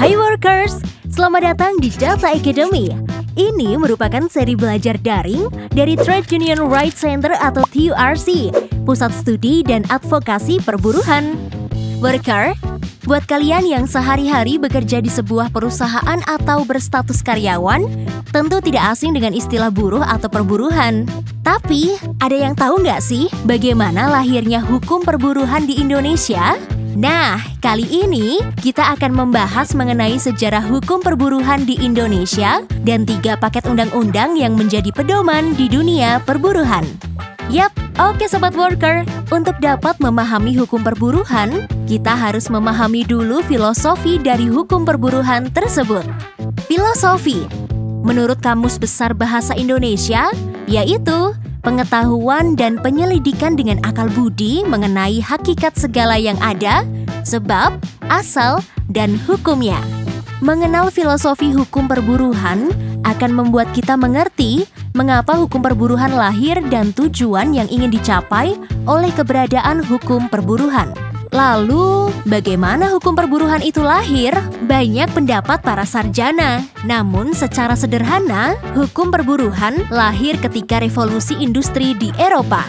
Hai workers, selamat datang di Data Academy. Ini merupakan seri belajar daring dari Trade Union Rights Center atau TURC, Pusat Studi dan Advokasi Perburuhan. Worker, buat kalian yang sehari-hari bekerja di sebuah perusahaan atau berstatus karyawan, tentu tidak asing dengan istilah buruh atau perburuhan. Tapi, ada yang tahu nggak sih bagaimana lahirnya hukum perburuhan di Indonesia? Nah, kali ini kita akan membahas mengenai sejarah hukum perburuhan di Indonesia dan 3 paket undang-undang yang menjadi pedoman di dunia perburuhan. Yap, oke sobat worker. Untuk dapat memahami hukum perburuhan, kita harus memahami dulu filosofi dari hukum perburuhan tersebut. Filosofi, menurut Kamus Besar Bahasa Indonesia, yaitu pengetahuan dan penyelidikan dengan akal budi mengenai hakikat segala yang ada, sebab, asal, dan hukumnya. Mengenal filosofi hukum perburuhan akan membuat kita mengerti mengapa hukum perburuhan lahir dan tujuan yang ingin dicapai oleh keberadaan hukum perburuhan. Lalu, bagaimana hukum perburuhan itu lahir? Banyak pendapat para sarjana. Namun, secara sederhana, hukum perburuhan lahir ketika revolusi industri di Eropa.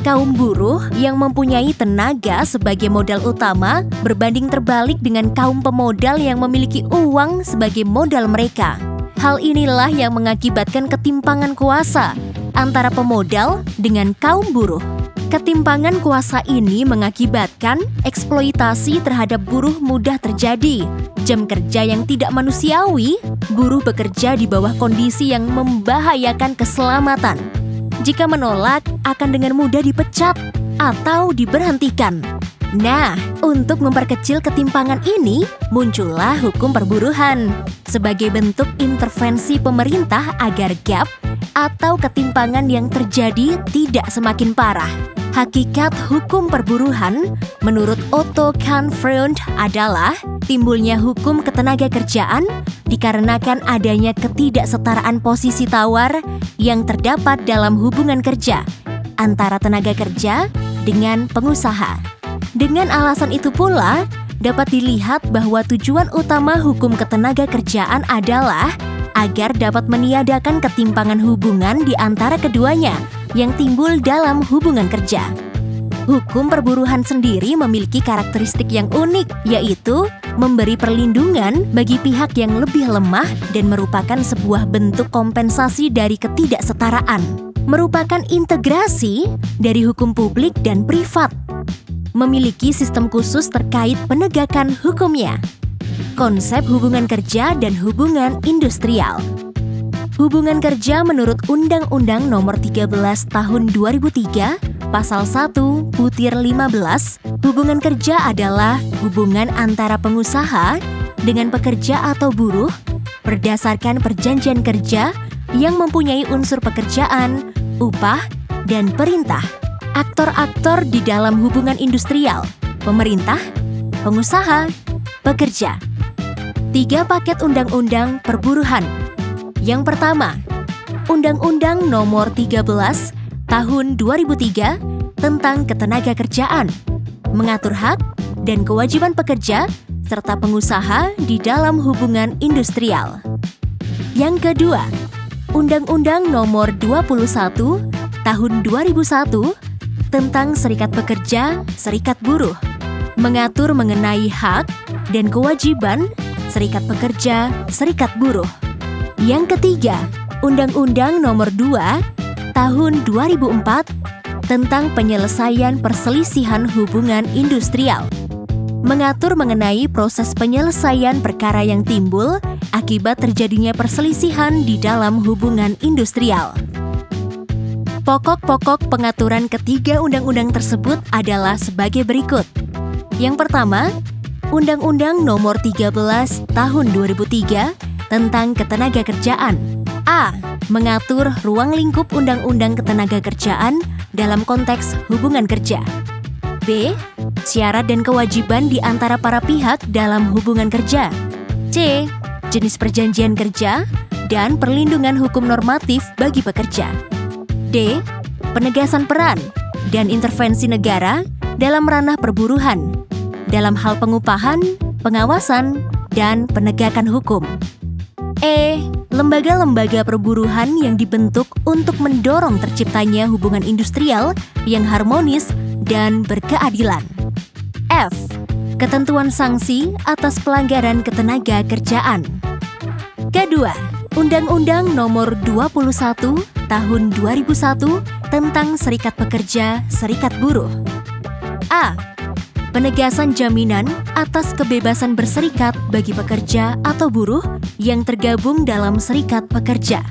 Kaum buruh yang mempunyai tenaga sebagai modal utama berbanding terbalik dengan kaum pemodal yang memiliki uang sebagai modal mereka. Hal inilah yang mengakibatkan ketimpangan kuasa antara pemodal dengan kaum buruh. Ketimpangan kuasa ini mengakibatkan eksploitasi terhadap buruh mudah terjadi. Jam kerja yang tidak manusiawi, buruh bekerja di bawah kondisi yang membahayakan keselamatan. Jika menolak, akan dengan mudah dipecat atau diberhentikan. Nah, untuk memperkecil ketimpangan ini, muncullah hukum perburuhan sebagai bentuk intervensi pemerintah agar gap atau ketimpangan yang terjadi tidak semakin parah. Hakikat hukum perburuhan menurut Otto von Freund adalah timbulnya hukum ketenagakerjaan dikarenakan adanya ketidaksetaraan posisi tawar yang terdapat dalam hubungan kerja antara tenaga kerja dengan pengusaha. Dengan alasan itu pula, dapat dilihat bahwa tujuan utama hukum ketenagakerjaan adalah agar dapat meniadakan ketimpangan hubungan di antara keduanya yang timbul dalam hubungan kerja. Hukum perburuhan sendiri memiliki karakteristik yang unik, yaitu memberi perlindungan bagi pihak yang lebih lemah dan merupakan sebuah bentuk kompensasi dari ketidaksetaraan. Merupakan integrasi dari hukum publik dan privat. Memiliki sistem khusus terkait penegakan hukumnya. Konsep hubungan kerja dan hubungan industrial. Hubungan kerja menurut Undang-Undang Nomor 13 Tahun 2003, Pasal 1, Butir 15, hubungan kerja adalah hubungan antara pengusaha dengan pekerja atau buruh berdasarkan perjanjian kerja yang mempunyai unsur pekerjaan, upah, dan perintah. Aktor-aktor di dalam hubungan industrial, pemerintah, pengusaha, pekerja. 3 paket undang-undang perburuhan. Yang pertama, Undang-Undang Nomor 13 Tahun 2003 tentang Ketenagakerjaan, mengatur hak dan kewajiban pekerja serta pengusaha di dalam hubungan industrial. Yang kedua, Undang-Undang Nomor 21 Tahun 2001 tentang Serikat Pekerja, Serikat Buruh, mengatur mengenai hak dan kewajiban Serikat Pekerja, Serikat Buruh. Yang ketiga, Undang-Undang Nomor 2 Tahun 2004 tentang penyelesaian perselisihan hubungan industrial, mengatur mengenai proses penyelesaian perkara yang timbul akibat terjadinya perselisihan di dalam hubungan industrial. Pokok-pokok pengaturan ketiga undang-undang tersebut adalah sebagai berikut. Yang pertama, Undang-Undang Nomor 13 Tahun 2003 tentang Ketenagakerjaan. A. Mengatur ruang lingkup Undang-Undang Ketenagakerjaan dalam konteks hubungan kerja. B. Syarat dan kewajiban di antara para pihak dalam hubungan kerja. C. Jenis perjanjian kerja dan perlindungan hukum normatif bagi pekerja. D. Penegasan peran dan intervensi negara dalam ranah perburuhan, dalam hal pengupahan, pengawasan, dan penegakan hukum. E. Lembaga-lembaga perburuhan yang dibentuk untuk mendorong terciptanya hubungan industrial yang harmonis dan berkeadilan. F. Ketentuan sanksi atas pelanggaran ketenaga kerjaan. Kedua, Undang-Undang Nomor 21 Tahun 2001 tentang Serikat Pekerja, Serikat Buruh. A. Penegasan jaminan atas kebebasan berserikat bagi pekerja atau buruh yang tergabung dalam serikat pekerja.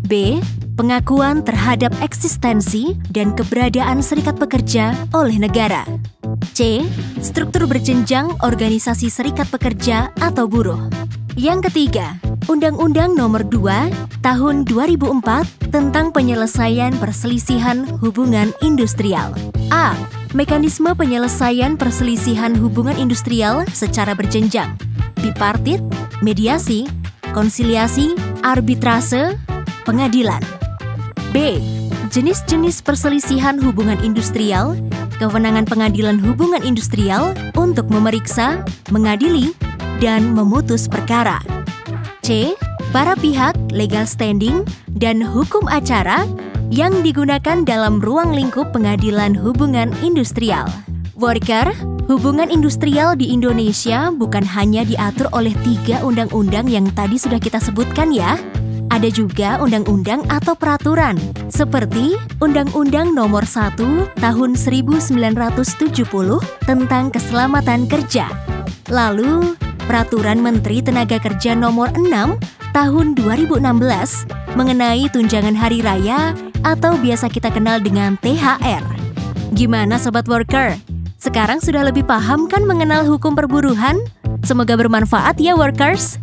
B. Pengakuan terhadap eksistensi dan keberadaan serikat pekerja oleh negara. C. Struktur berjenjang organisasi serikat pekerja atau buruh. Yang ketiga, Undang-Undang Nomor 2 Tahun 2004 tentang penyelesaian perselisihan hubungan industrial. A. Mekanisme penyelesaian perselisihan hubungan industrial secara berjenjang, bipartit, mediasi, konsiliasi, arbitrase, pengadilan. B. Jenis-jenis perselisihan hubungan industrial, kewenangan pengadilan hubungan industrial untuk memeriksa, mengadili, dan memutus perkara. C. Para pihak, legal standing, dan hukum acara yang digunakan dalam ruang lingkup pengadilan hubungan industrial. Worker, hubungan industrial di Indonesia bukan hanya diatur oleh 3 undang-undang yang tadi sudah kita sebutkan ya. Ada juga undang-undang atau peraturan, seperti Undang-Undang Nomor 1 Tahun 1970 tentang keselamatan kerja. Lalu, Peraturan Menteri Tenaga Kerja Nomor 6 Tahun 2016 mengenai tunjangan hari raya atau biasa kita kenal dengan THR. Gimana Sobat Worker? Sekarang sudah lebih paham kan mengenal hukum perburuhan? Semoga bermanfaat ya Workers!